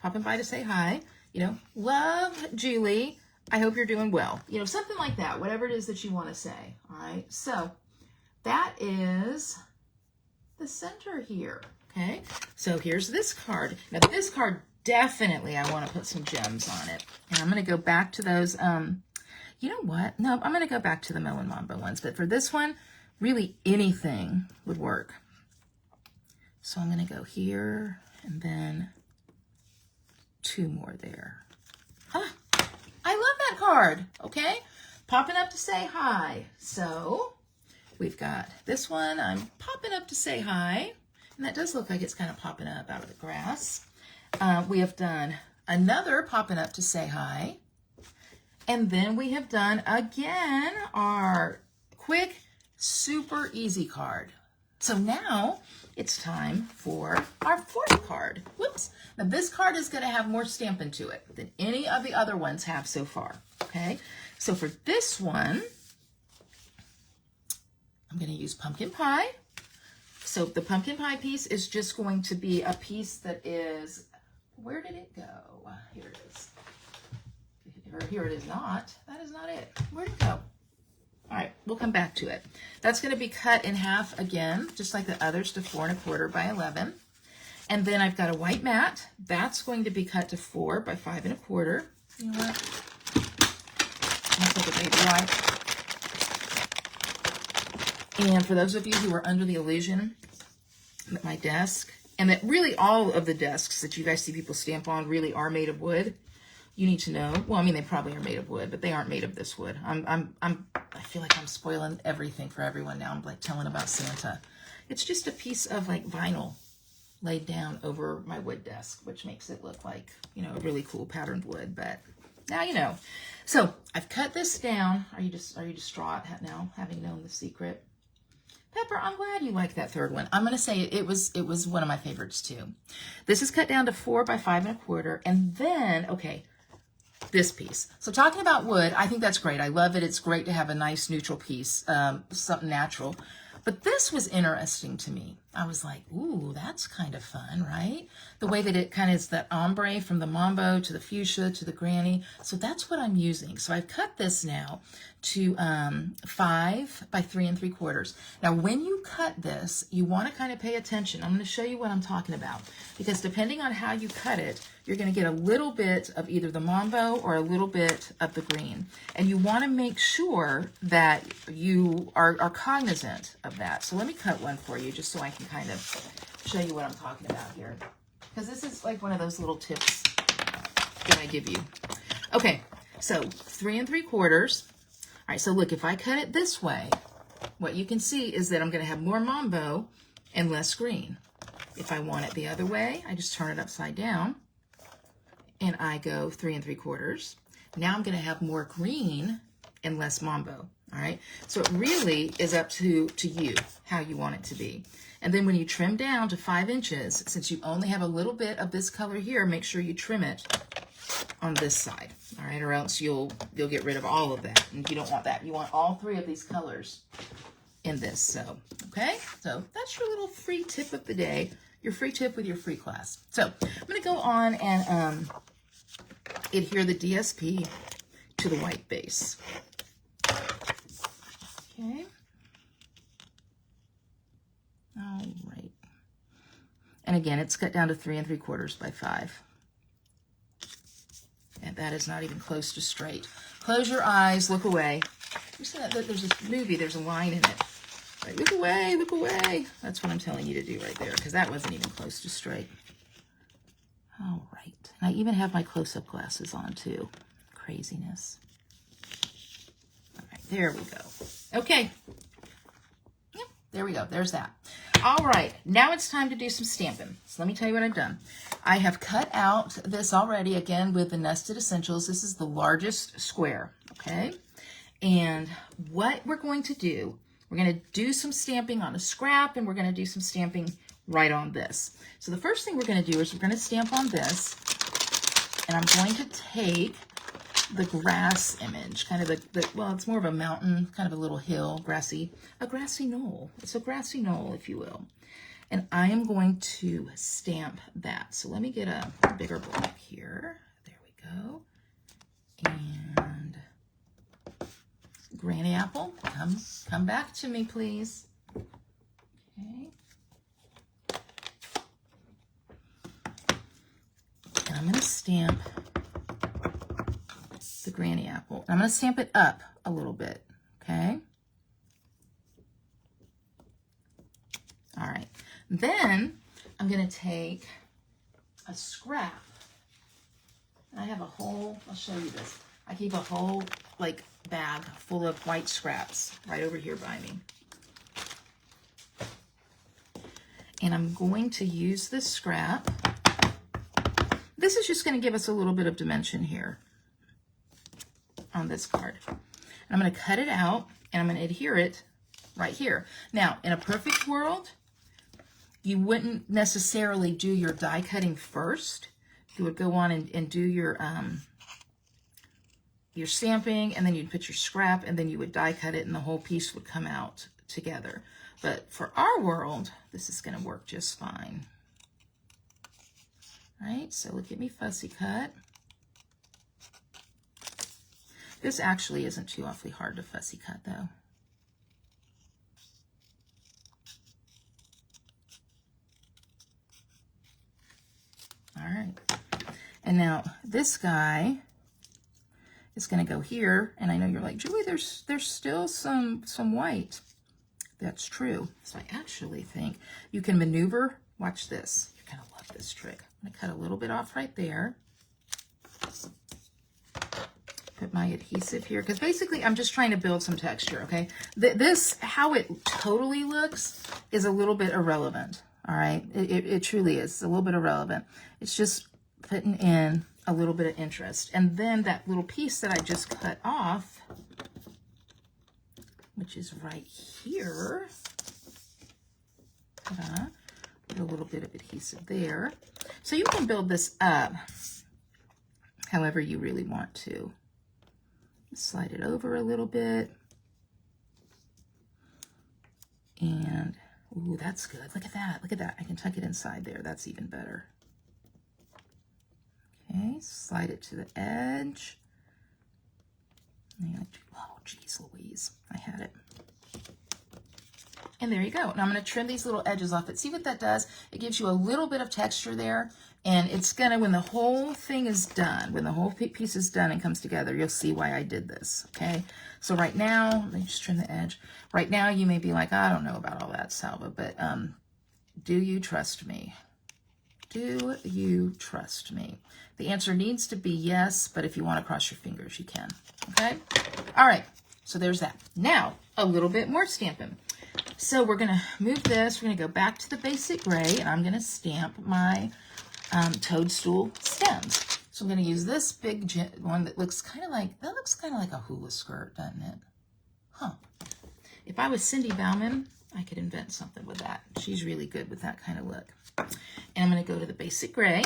popping by to say hi. You know, love, Julie. I hope you're doing well. You know, something like that, whatever it is that you want to say. All right, so that is the center here. Okay, so here's this card. Now this card, definitely I want to put some gems on it. And I'm going to go back to those, you know what? No, I'm going to go back to the Melon Mambo ones. But for this one, really anything would work. So I'm going to go here and then 2 more there. Ah, I love that card. Okay, popping up to say hi. So we've got this one. I'm popping up to say hi. And that does look like it's kind of popping up out of the grass. We have done another popping up to say hi. And then we have done, again, our quick, super easy card. So now it's time for our 4th card. Whoops. Now this card is going to have more stamping to it than any of the other ones have so far. Okay. So for this one, I'm going to use pumpkin pie. So the pumpkin pie piece is just going to be a piece that is, where did it go? Here it is. Or here it is not. That is not it. Where'd it go? All right, we'll come back to it. That's going to be cut in half again, just like the others, to 4 1/4 by 11. And then I've got a white mat. That's going to be cut to 4 by 5 1/4. You know what? Let's look at baby white. And for those of you who are under the illusion that my desk, and that really all of the desks that you guys see people stamp on really are made of wood, you need to know, well, I mean, they probably are made of wood, but they aren't made of this wood. I feel like I'm spoiling everything for everyone now. I'm like telling about Santa. It's just a piece of like vinyl laid down over my wood desk, which makes it look like, you know, a really cool patterned wood, but now you know. So I've cut this down. Are you distraught now, having known the secret? Pepper, I'm glad you like that 3rd one. I'm going to say it was one of my favorites too. This is cut down to 4 by 5 1/4. And then, okay, this piece. So talking about wood, I think that's great. I love it. It's great to have a nice neutral piece, something natural. But this was interesting to me. I was like, ooh, that's kind of fun, right? The way that it kind of is that ombre from the Mambo to the fuchsia to the granny. So that's what I'm using. So I've cut this now to 5 by 3 3/4. Now, when you cut this, you want to kind of pay attention. I'm going to show you what I'm talking about, because depending on how you cut it, you're going to get a little bit of either the Mambo or a little bit of the green. And you want to make sure that you are cognizant of that. So let me cut one for you just so I can kind of show you what I'm talking about here, because this is like one of those little tips that I give you. Okay, so 3 3/4. All right, so look, if I cut it this way, what you can see is that I'm going to have more Mambo and less green. If I want it the other way, I just turn it upside down and I go 3 3/4. Now I'm going to have more green and less Mambo. All right, so it really is up to you how you want it to be. And then when you trim down to 5 inches, since you only have a little bit of this color here, make sure you trim it on this side, all right, or else you'll get rid of all of that, and you don't want that. You want all 3 of these colors in this. So okay, so that's your little free tip of the day, your free tip with your free class. So I'm going to go on and adhere the DSP to the white base. Okay. All right. And again, it's cut down to 3 3/4 by 5. And that is not even close to straight. Close your eyes, look away. You see that there's a movie, there's a line in it. Right, look away, look away. That's what I'm telling you to do right there, because that wasn't even close to straight. All right. And I even have my close-up glasses on too. Craziness. All right, there we go. Okay. Yep, there we go. There's that. All right, now it's time to do some stamping. So let me tell you what I've done. I have cut out this already, again, with the Nested Essentials. This is the largest square, okay? And what we're going to do, we're going to do some stamping on a scrap, and we're going to do some stamping right on this. So the first thing we're going to do is we're going to stamp on this, and I'm going to take the grass image, kind of well, it's more of a mountain, kind of a little hill, a grassy knoll. It's a grassy knoll, if you will. And I am going to stamp that. So let me get a bigger block here. There we go. And Granny Apple, come back to me, please. Okay. And I'm going to stamp the Granny Apple. I'm going to stamp it up a little bit, okay? All right. Then I'm going to take a scrap. I have a whole, I'll show you this. I keep a whole, like, bag full of white scraps right over here by me. And I'm going to use this scrap. This is just going to give us a little bit of dimension here on this card. And I'm going to cut it out, and I'm going to adhere it right here. Now, in a perfect world, you wouldn't necessarily do your die cutting first. You would go on and do your stamping, and then you'd put your scrap, and then you would die cut it, and the whole piece would come out together. But for our world, this is going to work just fine. All right, so look at me fussy cut. This actually isn't too awfully hard to fussy cut, though. All right. And now this guy is going to go here, and I know you're like, Julie, there's still some white. That's true. So I actually think you can maneuver. Watch this. You're going to love this trick. I'm going to cut a little bit off right there. Put my adhesive here, because basically I'm just trying to build some texture, okay? This, how it totally looks, is a little bit irrelevant, all right? It truly is. It's a little bit irrelevant. It's just putting in a little bit of interest. And then that little piece that I just cut off, which is right here, put a little bit of adhesive there. So you can build this up however you really want to. Slide it over a little bit. And, ooh, that's good. Look at that. Look at that. I can tuck it inside there. That's even better. Okay, slide it to the edge. And, oh, geez Louise. I had it. And there you go. Now I'm going to trim these little edges off. But see what that does? It gives you a little bit of texture there. And it's going to, when the whole thing is done, when the whole piece is done and comes together, you'll see why I did this, okay? So right now, let me just trim the edge. Right now, you may be like, I don't know about all that, Salva, but do you trust me? Do you trust me? The answer needs to be yes, but if you want to cross your fingers, you can, okay? All right, so there's that. Now, a little bit more stamping. So we're going to move this. We're going to go back to the basic gray, and I'm going to stamp my toadstool stems. So I'm going to use this big one that looks kind of like, a hula skirt, doesn't it? Huh. If I was Cindy Bauman, I could invent something with that. She's really good with that kind of look. And I'm going to go to the basic gray.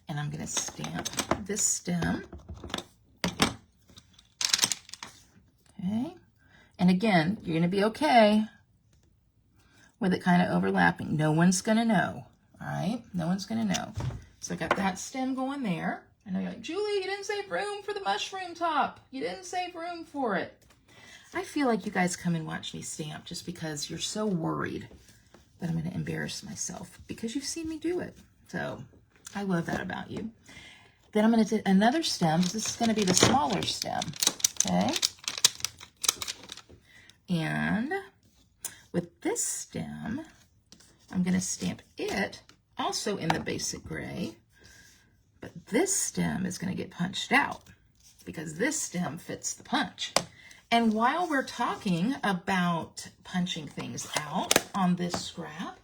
And I'm going to stamp this stem. Okay. And again, you're going to be okay with it kind of overlapping. No one's going to know. All right? No one's going to know. So I got that stem going there. I know you're like, Julie, you didn't save room for the mushroom top. You didn't save room for it. I feel like you guys come and watch me stamp just because you're so worried that I'm going to embarrass myself because you've seen me do it. So I love that about you. Then I'm going to do another stem. This is going to be the smaller stem. Okay? And With this stem, I'm going to stamp it also in the basic gray, but this stem is going to get punched out because this stem fits the punch. And while we're talking about punching things out on this scrap,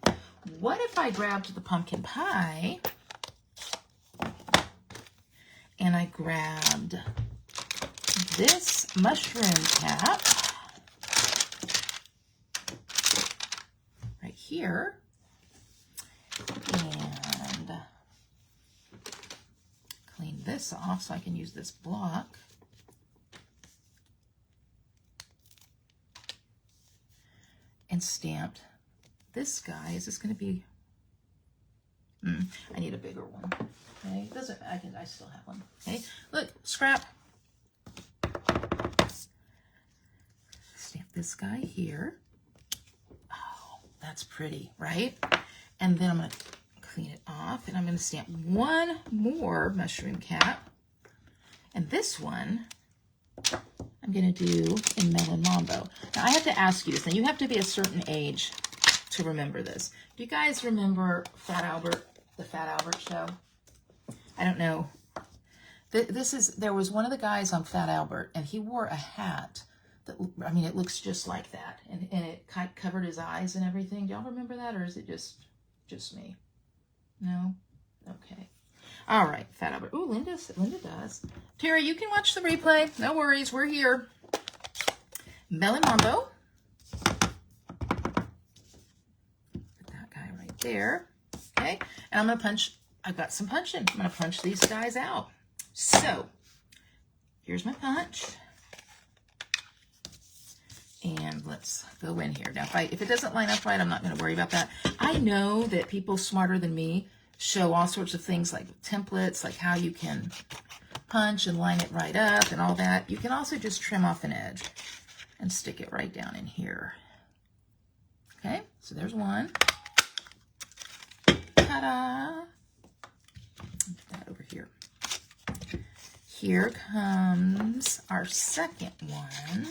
what if I grabbed the pumpkin pie and I grabbed this mushroom cap right here and clean this off so I can use this block. And stamped this guy. Is this going to be? I need a bigger one. Okay, it doesn't. I still have one. Okay, look, scrap. Stamp this guy here. Oh, that's pretty, right? And then I'm going to clean it off, and I'm going to stamp one more mushroom cap, and this one I'm going to do in Melon Mambo. Now, I have to ask you this. Now, you have to be a certain age to remember this. Do you guys remember Fat Albert, the Fat Albert show? I don't know. There was one of the guys on Fat Albert, and he wore a hat that, I mean, it looks just like that. And it covered his eyes and everything. Do y'all remember that, or is it just me? No? Okay. All right, Fat Albert. Ooh, Linda does. Terry, you can watch the replay. No worries, we're here. Melon Mambo. Put that guy right there. Okay, and I'm going to punch. I've got some punching. I'm going to punch these guys out. So, here's my punch. And let's go in here. Now, if it doesn't line up right, I'm not going to worry about that. I know that people smarter than me show all sorts of things like templates, like how you can punch and line it right up and all that. You can also just trim off an edge and stick it right down in here. Okay, so there's one. Ta-da! Put that over here. Here comes our second one.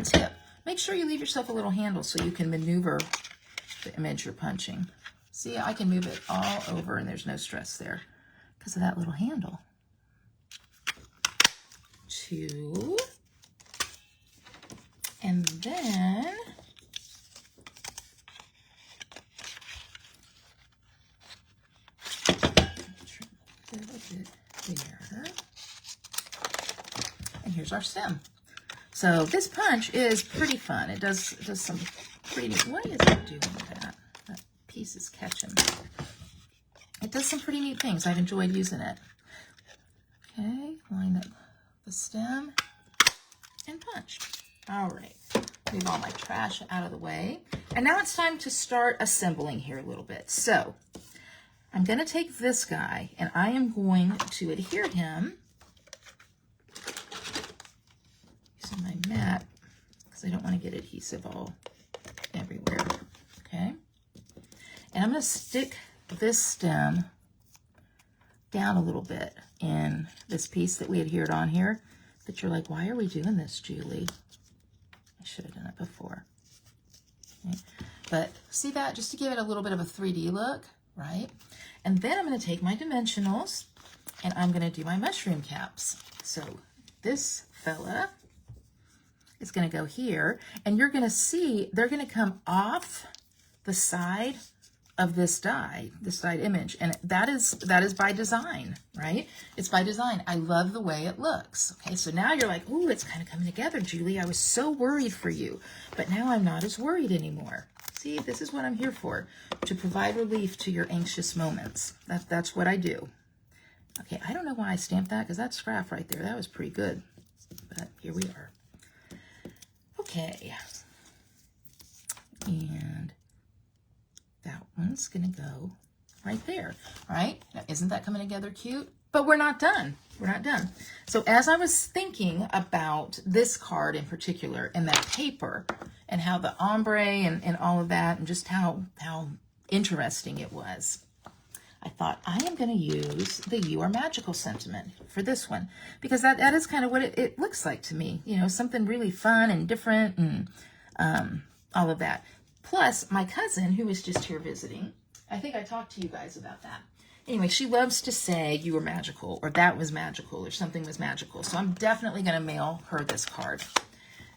Tip, make sure you leave yourself a little handle so you can maneuver the image you're punching. See, I can move it all over and there's no stress there because of that little handle. 2. And then trim a little bit there. And here's our stem. So this punch is pretty fun. It does some pretty neat. What is it doing with that? That piece is catching. It does some pretty neat things. I've enjoyed using it. Okay, line up the stem and punch. All right, move all my trash out of the way. And now it's time to start assembling here a little bit. So I'm going to take this guy and I am going to adhere him using my mat because I don't want to get adhesive all everywhere. Okay, and I'm going to stick this stem down a little bit in this piece that we adhered on here. That you're like, why are we doing this, Julie? I should have done it before. Okay. But see that? Just to give it a little bit of a 3D look, right? And then I'm going to take my dimensionals and I'm going to do my mushroom caps. So this fella is going to go here, and you're going to see they're going to come off the side of this die image, and that is by design, right? It's by design. I love the way it looks. Okay, so now you're like, ooh, it's kind of coming together, Julie. I was so worried for you, but now I'm not as worried anymore. See, this is what I'm here for, to provide relief to your anxious moments. That's what I do. Okay, I don't know why I stamped that, because that scrap right there, that was pretty good, but here we are. Okay, and that one's gonna go right there, right? Now, isn't that coming together cute? But we're not done. We're not done. So as I was thinking about this card in particular and that paper and how the ombre and all of that and just how interesting it was, I thought I am going to use the You Are Magical sentiment for this one, because that is kind of what it looks like to me. You know, something really fun and different and all of that. Plus, my cousin, who was just here visiting, I think I talked to you guys about that. Anyway, she loves to say you were magical, or that was magical, or something was magical. So I'm definitely going to mail her this card.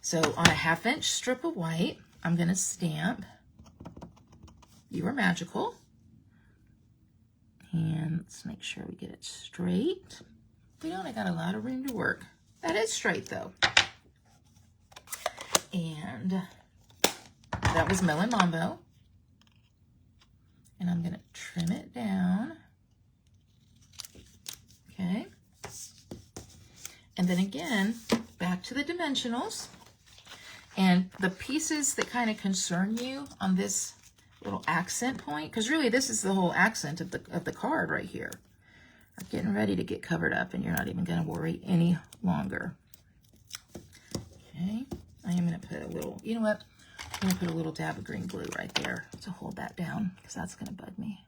So on a 1/2 inch strip of white, I'm going to stamp You Are Magical. And let's make sure we get it straight. We don't, I got a lot of room to work. That is straight though. And that was Melon Mambo. And I'm going to trim it down. Okay. And then again, back to the dimensionals. And the pieces that kind of concern you on this little accent point, because really this is the whole accent of the card right here, are getting ready to get covered up, and you're not even going to worry any longer. Okay. I am going to put a little, you know what? I'm going to put a little dab of green glue right there to hold that down, because that's going to bug me.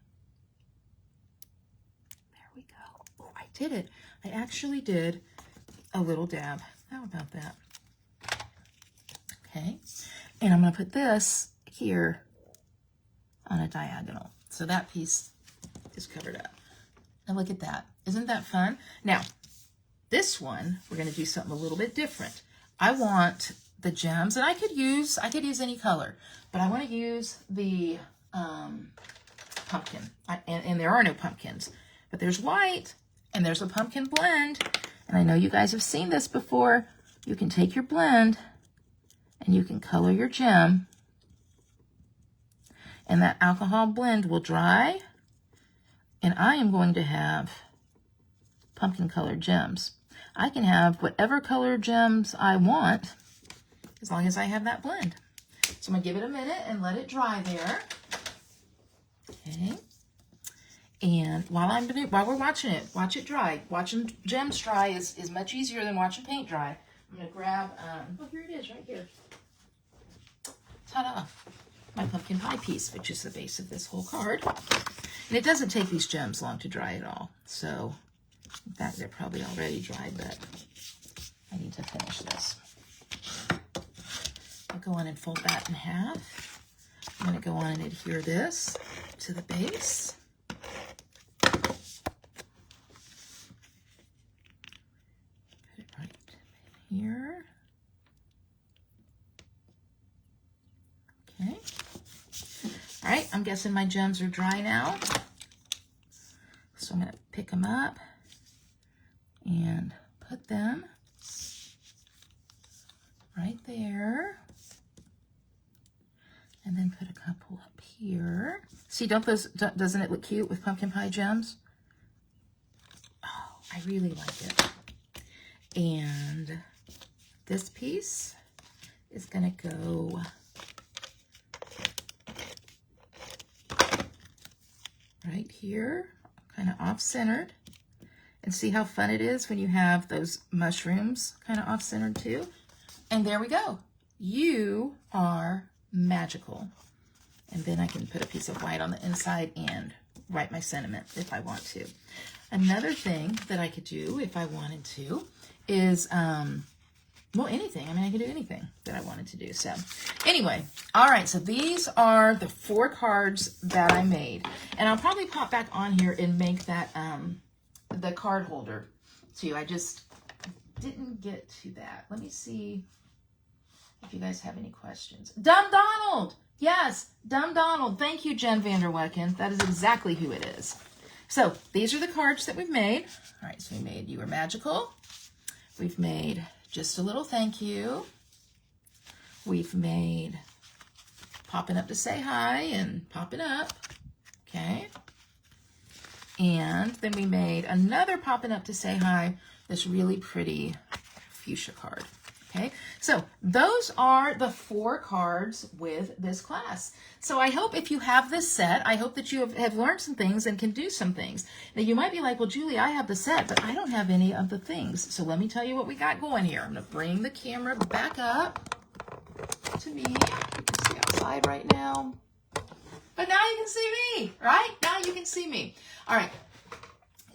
There we go. Oh, I did it. I actually did a little dab. How about that? Okay. And I'm going to put this here on a diagonal. So that piece is covered up. And look at that. Isn't that fun? Now, this one, we're going to do something a little bit different. I want the gems, and I could use any color, but I want to use the pumpkin. And there are no pumpkins, but there's white and there's a pumpkin blend. And I know you guys have seen this before. You can take your blend and you can color your gem, and that alcohol blend will dry, and I am going to have pumpkin colored gems. I can have whatever color gems I want as long as I have that blend. So I'm going to give it a minute and let it dry there. Okay. And while we're watching it, watch it dry. Watching gems dry is much easier than watching paint dry. I'm going to grab, oh, here it is right here. Ta-da! My pumpkin pie piece, which is the base of this whole card. And it doesn't take these gems long to dry at all. So, in fact, they're probably already dried, but I need to finish this. I'll go on and fold that in half. I'm going to go on and adhere this to the base. Put it right in here. Okay. All right, I'm guessing my gems are dry now. So I'm going to pick them up and put them right there. And then put a couple up here. See, doesn't it look cute with pumpkin pie gems? Oh, I really like it. And this piece is going to go right here, kind of off-centered. And see how fun it is when you have those mushrooms kind of off-centered too? And there we go. You are magical. And then I can put a piece of white on the inside and write my sentiment if I want to. Another thing that I could do if I wanted to is, well, anything. I mean, I could do anything that I wanted to do. So anyway, all right. So these are the 4 cards that I made. And I'll probably pop back on here and make that, the card holder too. I just didn't get to that. Let me see if you guys have any questions. Dumb Donald! Yes, Dumb Donald. Thank you, Jen Vanderwecken. That is exactly who it is. So these are the cards that we've made. All right, so we made You Are Magical. We've made Just a Little Thank You. We've made Popping Up to Say Hi and Popping Up. Okay. And then we made another Popping Up to Say Hi, this really pretty fuchsia card. Okay, so those are the 4 cards with this class. So I hope if you have this set, I hope that you have learned some things and can do some things. Now you might be like, well, Julie, I have the set, but I don't have any of the things. So let me tell you what we got going here. I'm going to bring the camera back up to me. You can see outside right now. But now you can see me, right? Now you can see me. All right.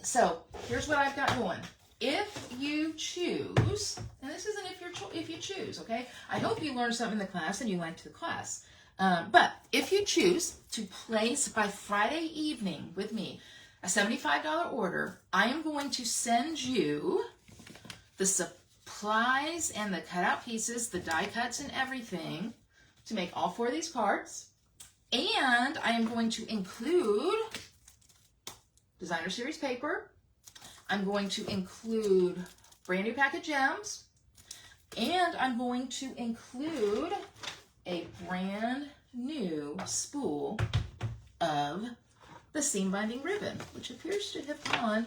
So here's what I've got going. If you choose, and this isn't if you choose, okay? I hope you learned something in the class and you liked the class. But if you choose to place by Friday evening with me a $75 order, I am going to send you the supplies and the cutout pieces, the die cuts and everything to make all 4 of these cards. And I am going to include designer series paper. I'm going to include brand new pack of gems. And I'm going to include a brand new spool of the seam binding ribbon, which appears to have gone.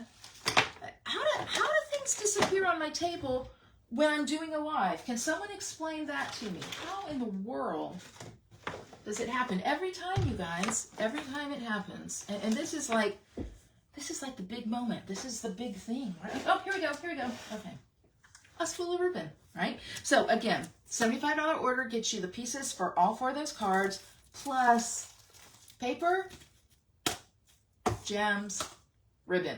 How do things disappear on my table when I'm doing a live? Can someone explain that to me? How in the world does it happen? Every time, you guys, every time it happens. And this is like the big moment. This is the big thing, right? Oh, here we go. Okay. A spool of ribbon, right? So again, $75 order gets you the pieces for all 4 of those cards, plus paper, gems, ribbon.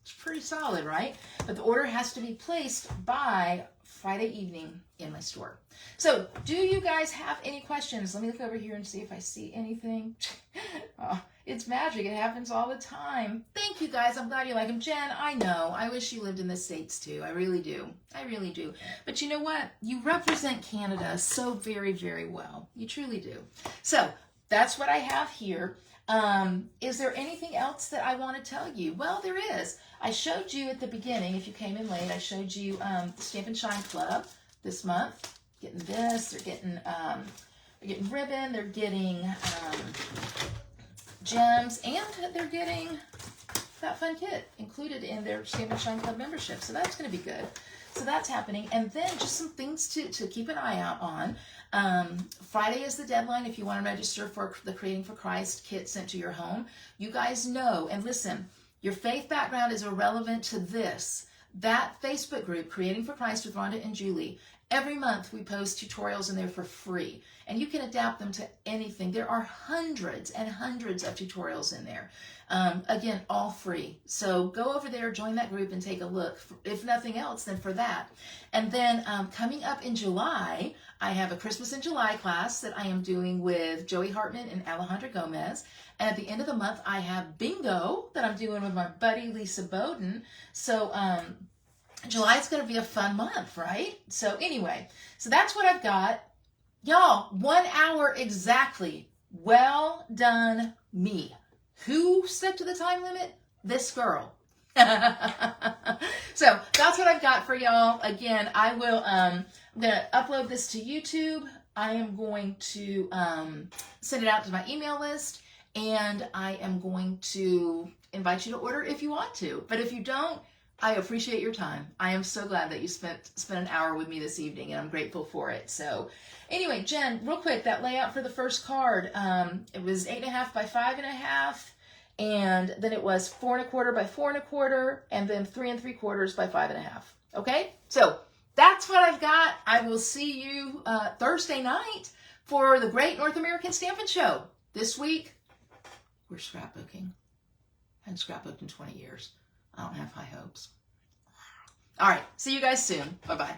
It's pretty solid, right? But the order has to be placed by Friday evening in my store. So do you guys have any questions? Let me look over here and see if I see anything. Oh, it's magic. It happens all the time. Thank you, guys. I'm glad you like them. Jen, I know. I wish you lived in the States, too. I really do. I really do. But you know what? You represent Canada so very, very well. You truly do. So that's what I have here. Is there anything else that I want to tell you? Well, there is. I showed you at the beginning, if you came in late, I showed you the Stamp and Shine Club this month. Getting this, they're getting ribbon, they're getting gems, and they're getting that fun kit included in their Stamp and Shine Club membership. So that's going to be good. So that's happening. And then just some things to keep an eye out on. Friday is the deadline if you want to register for the Creating for Christ kit sent to your home. You guys know, and listen, your faith background is irrelevant to this. That Facebook group, Creating for Christ with Rhonda and Julie, every month we post tutorials in there for free, and you can adapt them to anything. There are hundreds and hundreds of tutorials in there. Again, all free. So go over there, join that group, and take a look. If nothing else, then for that. And then coming up in July, I have a Christmas in July class that I am doing with Joey Hartman and Alejandra Gomez. And at the end of the month, I have bingo that I'm doing with my buddy Lisa Bowden. So July is going to be a fun month, right? So anyway, so that's what I've got. Y'all, 1 hour exactly. Well done, me. Who stuck to the time limit? This girl. So that's what I've got for y'all. Again, I'm going to upload this to YouTube. I am going to send it out to my email list, and I am going to invite you to order if you want to. But if you don't, I appreciate your time. I am so glad that you spent an hour with me this evening, and I'm grateful for it. So anyway, Jen, real quick, that layout for the first card, it was 8.5 by 5.5, and then it was 4 1/4 by 4 1/4, and then 3 3/4 by 5.5. Okay, so that's what I've got. I will see you Thursday night for the Great North American Stampin' Show. This week, we're scrapbooking. I haven't scrapbooked in 20 years. I don't have high hopes. All right. See you guys soon. Bye-bye.